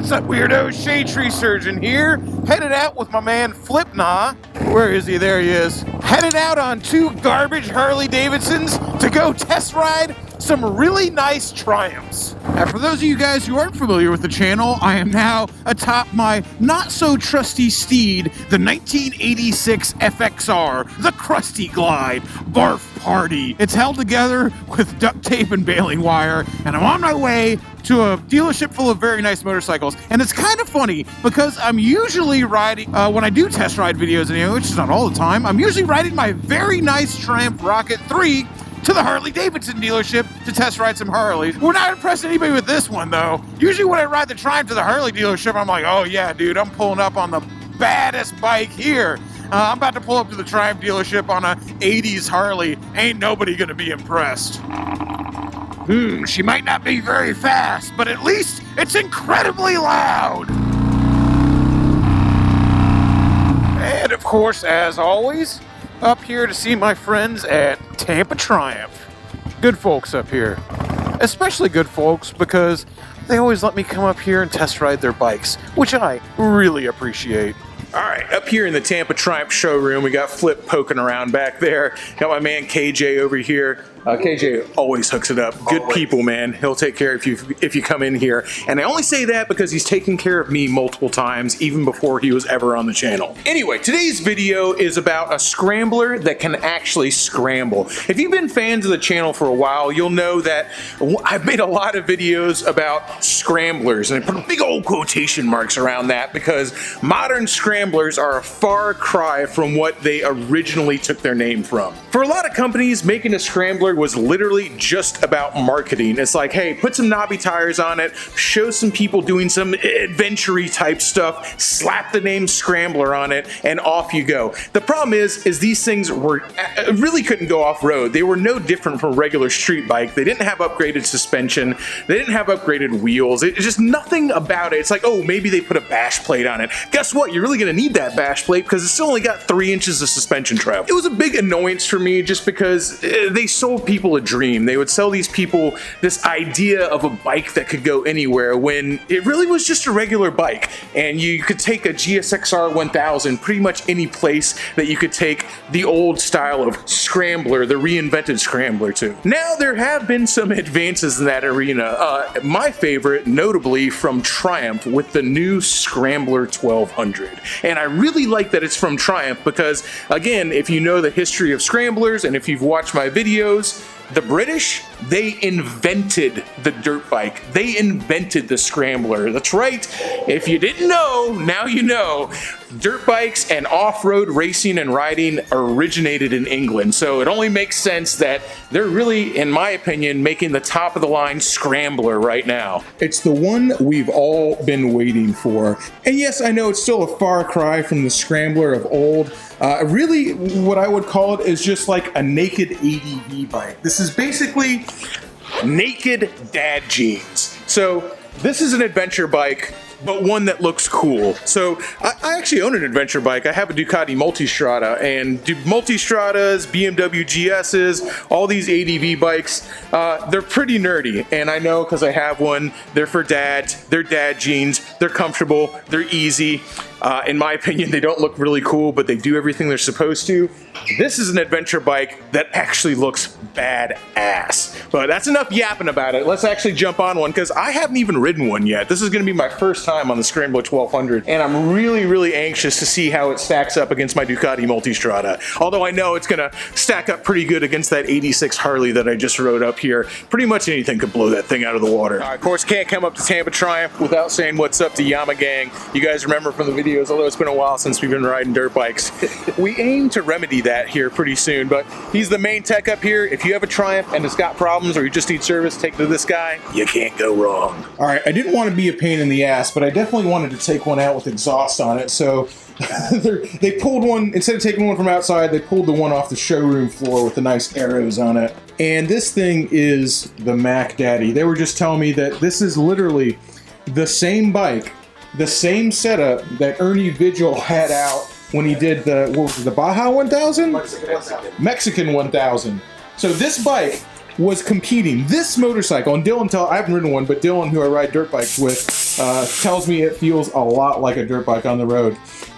What's up, weirdos? Shade Tree Surgeon here, headed out with my man Flipna. Where is he? There he is. Headed out on 2 garbage Harley Davidsons to go test ride some really nice Triumphs. And for those of you guys who aren't familiar with the channel, I am now atop my not-so-trusty steed, the 1986 FXR, the Krusty Glide Barf Party. It's held together with duct tape and baling wire, and I'm on my way to a dealership full of very nice motorcycles. And it's kind of funny because I'm usually riding, when I do test ride videos, anyway, which is not all the time, I'm usually riding my very nice Triumph Rocket 3 to the Harley Davidson dealership to test ride some Harleys. We're not impressing anybody with this one though. Usually when I ride the Triumph to the Harley dealership, I'm like, oh yeah, dude, I'm pulling up on the baddest bike here. I'm about to pull up to the Triumph dealership on a 80s Harley. Ain't nobody gonna be impressed. She might not be very fast, but at least it's incredibly loud. And of course, as always, up here to see my friends at Tampa Triumph. Good folks up here. Especially good folks because they always let me come up here and test ride their bikes, which I really appreciate. All right, up here in the Tampa Triumph showroom, we got Flip poking around back there. Got my man KJ over here. KJ always hooks it up. Good people, man. He'll take care of you if you come in here. And I only say that because he's taken care of me multiple times, even before he was ever on the channel. Anyway, today's video is about a scrambler that can actually scramble. If you've been fans of the channel for a while, you'll know that I've made a lot of videos about scramblers, and I put big old quotation marks around that because modern scramblers are a far cry from what they originally took their name from. For a lot of companies, making a scrambler was literally just about marketing. It's like, hey, put some knobby tires on it, show some people doing some adventure-y type stuff, slap the name Scrambler on it, and off you go. The problem is these things really couldn't go off-road. They were no different from a regular street bike. They didn't have upgraded suspension. They didn't have upgraded wheels. It's just nothing about it. It's like, oh, maybe they put a bash plate on it. Guess what? You're really gonna need that bash plate because it's still only got 3 inches of suspension travel. It was a big annoyance for me just because they sold people a dream. They would sell these people this idea of a bike that could go anywhere when it really was just a regular bike, and you could take a GSXR 1000 pretty much any place that you could take the old style of Scrambler, the reinvented Scrambler, to. Now there have been some advances in that arena. My favorite notably from Triumph with the new Scrambler 1200, and I really like that it's from Triumph because, again, if you know the history of scramblers and if you've watched my videos, the British, they invented the dirt bike. They invented the scrambler. That's right. If you didn't know, now you know. Dirt bikes and off-road racing and riding originated in England, so it only makes sense that they're really, in my opinion, making the top-of-the-line scrambler right now. It's the one we've all been waiting for. And yes, I know it's still a far cry from the scrambler of old. Really, what I would call it is just like a naked ADV bike. This is basically naked dad jeans. So this is an adventure bike, but one that looks cool. So I actually own an adventure bike. I have a Ducati Multistrada, and Multistradas, BMW GSs, all these ADV bikes, they're pretty nerdy. And I know because I have one. They're for dads. They're dad jeans. They're comfortable. They're easy. In my opinion, they don't look really cool, but they do everything they're supposed to. This is an adventure bike that actually looks badass. But that's enough yapping about it. Let's actually jump on one because I haven't even ridden one yet. This is going to be my first time on the Scrambler 1200, and I'm really, really anxious to see how it stacks up against my Ducati Multistrada. Although I know it's going to stack up pretty good against that 86 Harley that I just rode up here. Pretty much anything could blow that thing out of the water. Of course, can't come up to Tampa Triumph without saying what's up to Yama Gang. You guys remember from the videos, although it's been a while since we've been riding dirt bikes. We aim to remedy that here pretty soon, but he's the main tech up here. If you have a Triumph and it's got problems or you just need service, take to this guy. You can't go wrong. All right, I didn't want to be a pain in the ass, but I definitely wanted to take one out with exhaust on it, so they pulled one, instead of taking one from outside, they pulled the one off the showroom floor with the nice arrows on it. And this thing is the Mac Daddy. They were just telling me that this is literally the same bike, the same setup that Ernie Vigil had out when he did the, what was it, the Baja 1000? Mexican 1000. So this bike was competing, this motorcycle, and Dylan, I haven't ridden one, but Dylan, who I ride dirt bikes with, tells me it feels a lot like a dirt bike on the road.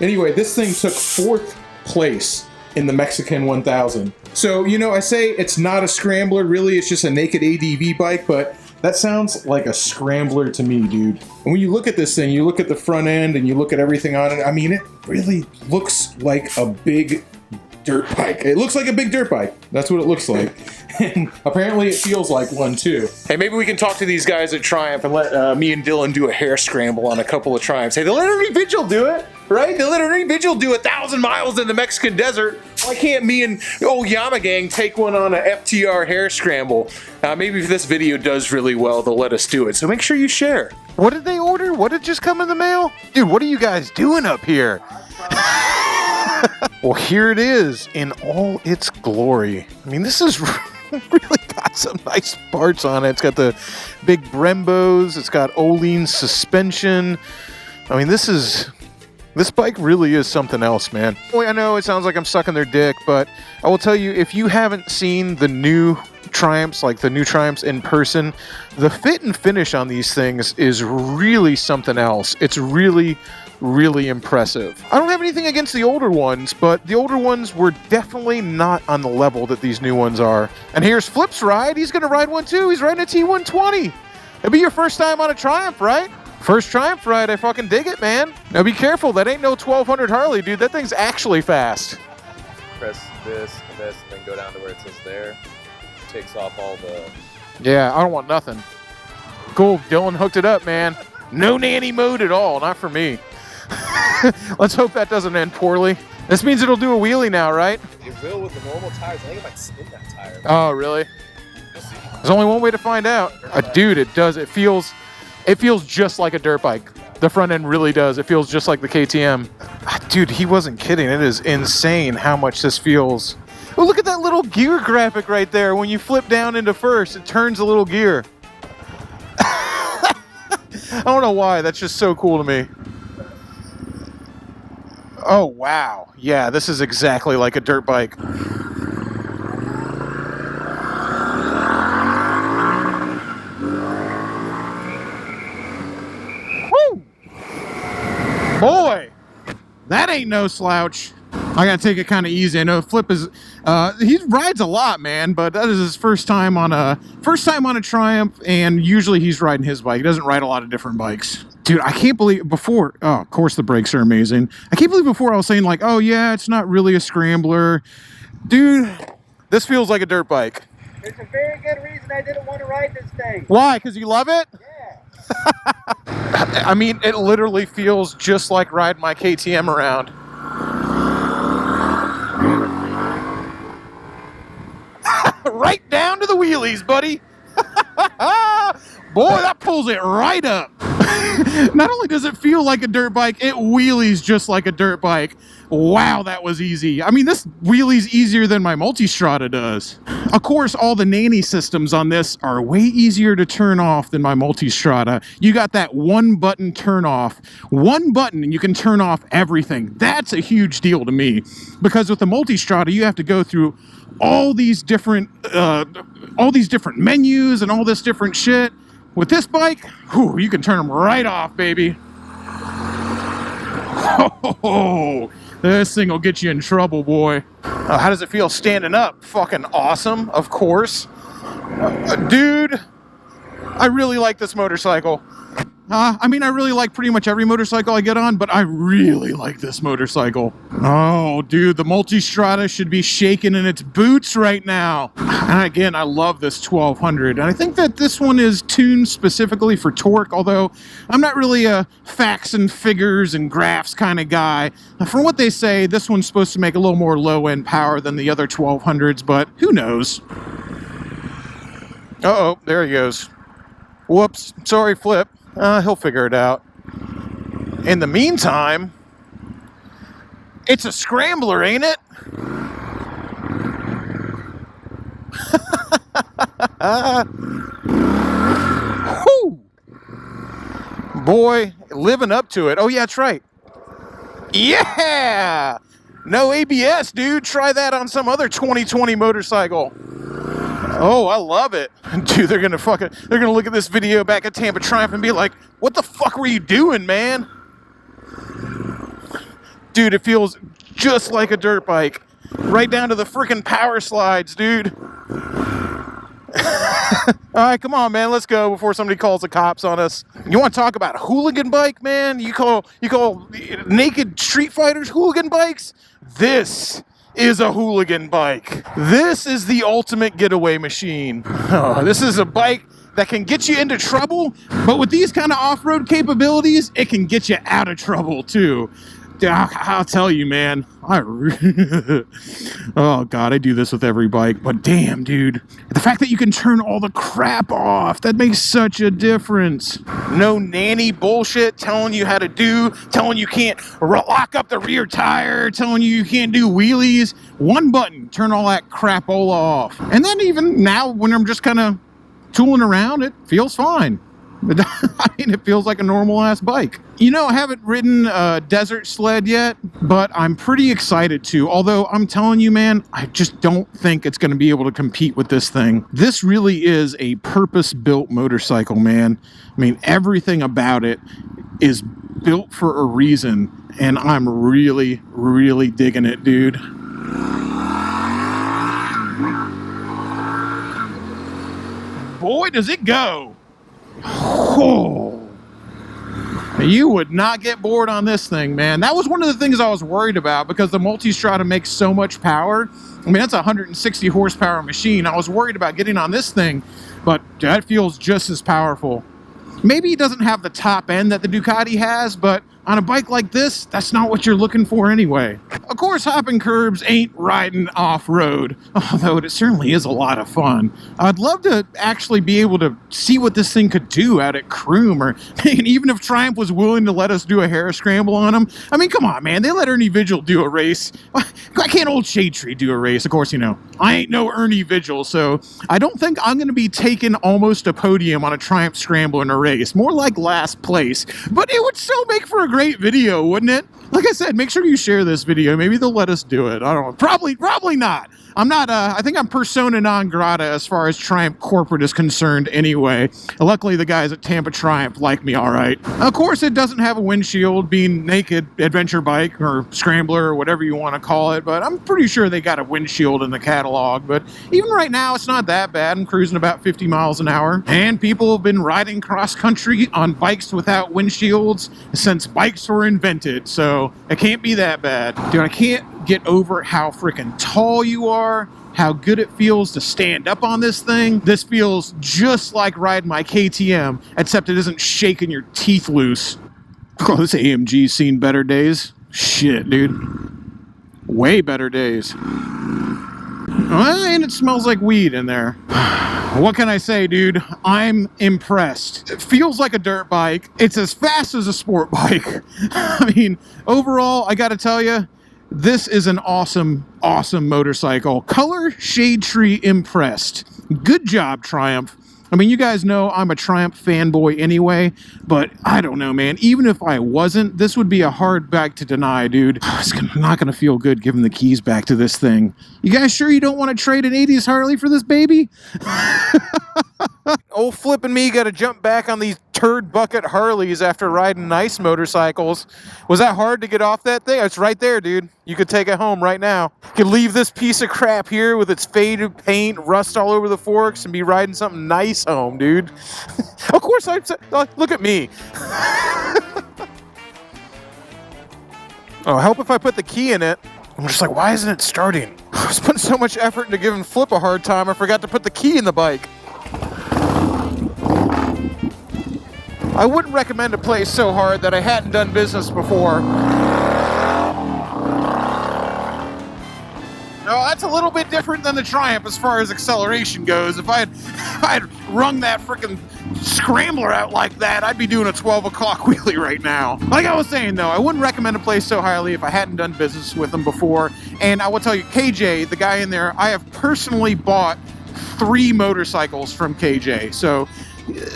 Anyway, this thing took 4th place in the Mexican 1000. So, you know, I say it's not a scrambler, really, it's just a naked ADV bike, but that sounds like a scrambler to me, dude. And when you look at this thing, you look at the front end and you look at everything on it, I mean, it really looks like a big dirt bike. It looks like a big dirt bike. That's what it looks like. And apparently it feels like one too. Hey, maybe we can talk to these guys at Triumph and let me and Dylan do a hair scramble on a couple of Triumphs. Hey, they let every Vigil do it, right? They let every Vigil do 1,000 miles in the Mexican desert. Why can't me and old Yama Gang take one on a FTR hair scramble? Maybe if this video does really well, they'll let us do it. So make sure you share. What did they order? What did just come in the mail? Dude, what are you guys doing up here? Well, here it is in all its glory. I mean, this is really got some nice parts on it. It's got the big Brembos. It's got Öhlins suspension. I mean, this bike really is something else, man. Boy, I know it sounds like I'm sucking their dick, but I will tell you, if you haven't seen the new Triumphs, like the new Triumphs in person, the fit and finish on these things is really something else. It's really impressive. I don't have anything against the older ones, but the older ones were definitely not on the level that these new ones are. And here's Flip's ride. He's gonna ride one too. He's riding a T120. It'll be your first time on a Triumph, right? First Triumph ride. I fucking dig it, man. Now be careful. That ain't no 1200 Harley, dude. That thing's actually fast. Press this and this and then go down to where it says there. Takes off all the... Yeah, I don't want nothing. Cool, Dylan hooked it up, man. No nanny mode at all, not for me. Let's hope that doesn't end poorly. This means it'll do a wheelie now, right? It will with the normal tires. I think it might spin that tire. Oh, really? We'll see. There's only one way to find out. Dude, it does. It feels just like a dirt bike. The front end really does. It feels just like the KTM. Dude, he wasn't kidding. It is insane how much this feels. Oh, look at that little gear graphic right there. When you flip down into first, it turns a little gear. I don't know why. That's just so cool to me. Oh, wow. Yeah, this is exactly like a dirt bike. Woo! Boy, that ain't no slouch. I gotta take it kind of easy. I know Flip is, he rides a lot, man, but that is his first time on a Triumph, and usually he's riding his bike. He doesn't ride a lot of different bikes. Dude, I can't believe before, oh, of course the brakes are amazing. I can't believe before I was saying like, oh yeah, it's not really a scrambler. Dude, this feels like a dirt bike. There's a very good reason I didn't want to ride this thing. Why? Because you love it? Yeah. I mean, it literally feels just like riding my KTM around. Right down to the wheelies, buddy. Boy, that pulls it right up. Not only does it feel like a dirt bike, it wheelies just like a dirt bike. Wow, that was easy. I mean, this wheelie's easier than my Multistrada does. Of course, all the nanny systems on this are way easier to turn off than my Multistrada. You got that one button turn off. One button and you can turn off everything. That's a huge deal to me. Because with the Multistrada, you have to go through all these different menus and all this different shit. With this bike, whew, you can turn them right off, baby. Oh, this thing will get you in trouble, boy. How does it feel standing up? Fucking awesome, of course. Dude, I really like this motorcycle. I mean, I really like pretty much every motorcycle I get on, but I really like this motorcycle. Oh, dude, the Multistrada should be shaking in its boots right now. And again, I love this 1200. And I think that this one is tuned specifically for torque, although I'm not really a facts and figures and graphs kind of guy. From what they say, this one's supposed to make a little more low-end power than the other 1200s, but who knows? Uh-oh, there he goes. Whoops, sorry, Flip. He'll figure it out. In the meantime, it's a scrambler, ain't it? Whew. Boy, living up to it. Oh, yeah, that's right. Yeah! No ABS, dude. Try that on some other 2020 motorcycle. Oh, I love it. Dude, they're gonna look at this video back at Tampa Triumph and be like, what the fuck were you doing, man? Dude, it feels just like a dirt bike. Right down to the freaking power slides, dude. All right, come on, man. Let's go before somebody calls the cops on us. You want to talk about a hooligan bike, man? You call naked street fighters hooligan bikes? This is a hooligan bike. This is the ultimate getaway machine. Oh, this is a bike that can get you into trouble, but with these kind of off-road capabilities, it can get you out of trouble too. Dude, I'll tell you, man. Oh, God, I do this with every bike. But damn, dude. The fact that you can turn all the crap off, that makes such a difference. No nanny bullshit telling you how to do, telling you can't lock up the rear tire, telling you can't do wheelies. One button, turn all that crapola off. And then even now, when I'm just kind of tooling around, it feels fine. I mean, it feels like a normal-ass bike. You know, I haven't ridden a desert sled yet, but I'm pretty excited to. Although, I'm telling you, man, I just don't think it's going to be able to compete with this thing. This really is a purpose-built motorcycle, man. I mean, everything about it is built for a reason, and I'm really, really digging it, dude. Boy, does it go! Oh, you would not get bored on this thing, man. That was one of the things I was worried about because the Multistrada makes so much power. I mean, that's a 160 horsepower machine. I was worried about getting on this thing, but that feels just as powerful. Maybe it doesn't have the top end that the Ducati has, but on a bike like this, that's not what you're looking for anyway. Of course, hopping curbs ain't riding off-road, although it certainly is a lot of fun. I'd love to actually be able to see what this thing could do out at Croom, or even if Triumph was willing to let us do a hair scramble on them. I mean, come on, man, they let Ernie Vigil do a race. Why can't old Shade Tree do a race? Of course, you know, I ain't no Ernie Vigil, so I don't think I'm going to be taking almost a podium on a Triumph Scrambler in a race. More like last place, but it would still make for a great video, wouldn't it? Like I said, make sure you share this video. Maybe they'll let us do it. I don't know. Probably not. I'm not, I think I'm persona non grata as far as Triumph corporate is concerned anyway. Luckily, the guys at Tampa Triumph like me all right. Of course, it doesn't have a windshield, being naked adventure bike or scrambler or whatever you want to call it, but I'm pretty sure they got a windshield in the catalog. But even right now, it's not that bad. I'm cruising about 50 miles an hour. And people have been riding cross country on bikes without windshields since bikes were invented. So it can't be that bad. Dude, I can't get over how freaking tall you are, how good it feels to stand up on this thing. This feels just like riding my KTM, except it isn't shaking your teeth loose. Oh, this AMG's seen better days. Shit, dude. Way better days. And it smells like weed in there. What can I say, dude? I'm impressed. It feels like a dirt bike. It's as fast as a sport bike. I mean, overall, I gotta tell you, this is an awesome, awesome motorcycle. Color Shade Tree impressed. Good job, Triumph. I mean, you guys know I'm a Triumph fanboy anyway, but I don't know, man. Even if I wasn't, this would be a hard bike to deny, dude. It's not going to feel good giving the keys back to this thing. You guys sure you don't want to trade an 80s Harley for this baby? Old Flip and me got to jump back on these turd bucket Harleys after riding nice motorcycles. Was that hard to get off that thing? It's right there, dude. You could take it home right now. You could leave this piece of crap here with its faded paint, rust all over the forks, and be riding something nice home, dude. Of course, look at me. Oh, help if I put the key in it. I'm just like, why isn't it starting? I was putting so much effort into giving Flip a hard time, I forgot to put the key in the bike. I wouldn't recommend a place so hard that I hadn't done business before. No, that's a little bit different than the Triumph as far as acceleration goes. If I had wrung that frickin' Scrambler out like that, I'd be doing a 12 o'clock wheelie right now. Like I was saying, though, I wouldn't recommend a place so highly if I hadn't done business with them before. And I will tell you, KJ, the guy in there, I have personally bought 3 motorcycles from KJ. So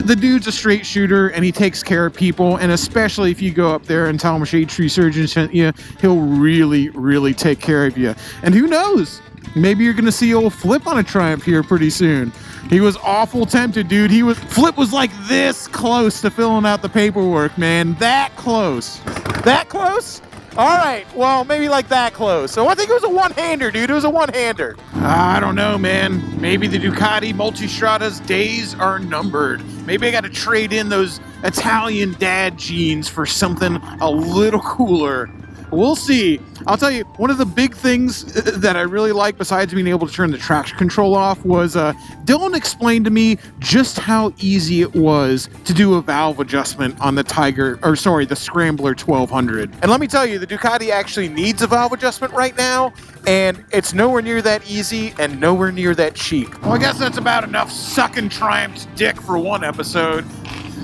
the dude's a straight shooter and he takes care of people, and especially if you go up there and tell him Shade Tree Surgeon sent you, he'll really, really take care of you. And who knows? maybe you're gonna see old Flip on a Triumph here pretty soon. He was awful tempted, dude. Flip was like this close to filling out the paperwork, man. That close. That close? All right, well, maybe like that close. So I think it was a one-hander, dude. It was a one-hander. I don't know, man. Maybe the Ducati Multistrada's days are numbered. Maybe I got to trade in those Italian dad jeans for something a little cooler. We'll see. I'll tell you, one of the big things that I really like, besides being able to turn the traction control off, was Dylan explained to me just how easy it was to do a valve adjustment on the the Scrambler 1200. And let me tell you, the Ducati actually needs a valve adjustment right now, and it's nowhere near that easy and nowhere near that cheap. Well, I guess that's about enough sucking Triumph's dick for one episode.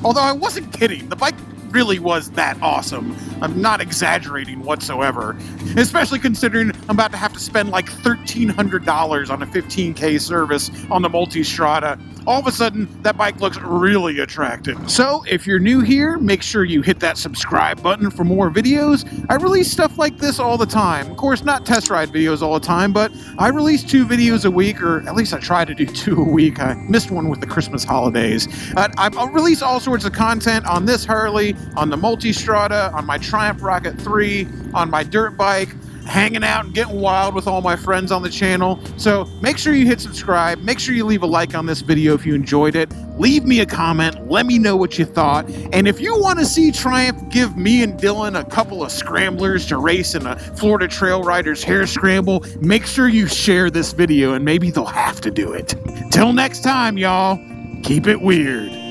Although I wasn't kidding. The bike really was that awesome. I'm not exaggerating whatsoever, especially considering I'm about to have to spend like $1,300 on a 15K service on the Multistrada. All of a sudden, that bike looks really attractive. So if you're new here, make sure you hit that subscribe button for more videos. I release stuff like this all the time. Of course, not test ride videos all the time, but I release 2 videos a week, or at least I try to do 2 a week. I missed one with the Christmas holidays. I release all sorts of content on this Harley, on the Multistrada, on my Triumph Rocket 3, on my dirt bike, hanging out and getting wild with all my friends on the channel. So make sure you hit subscribe. Make sure you leave a like on this video if you enjoyed it. Leave me a comment. Let me know what you thought. And if you want to see Triumph give me and Dylan a couple of scramblers to race in a Florida Trail Riders hair scramble, make sure you share this video and maybe they'll have to do it. Till next time, y'all, keep it weird.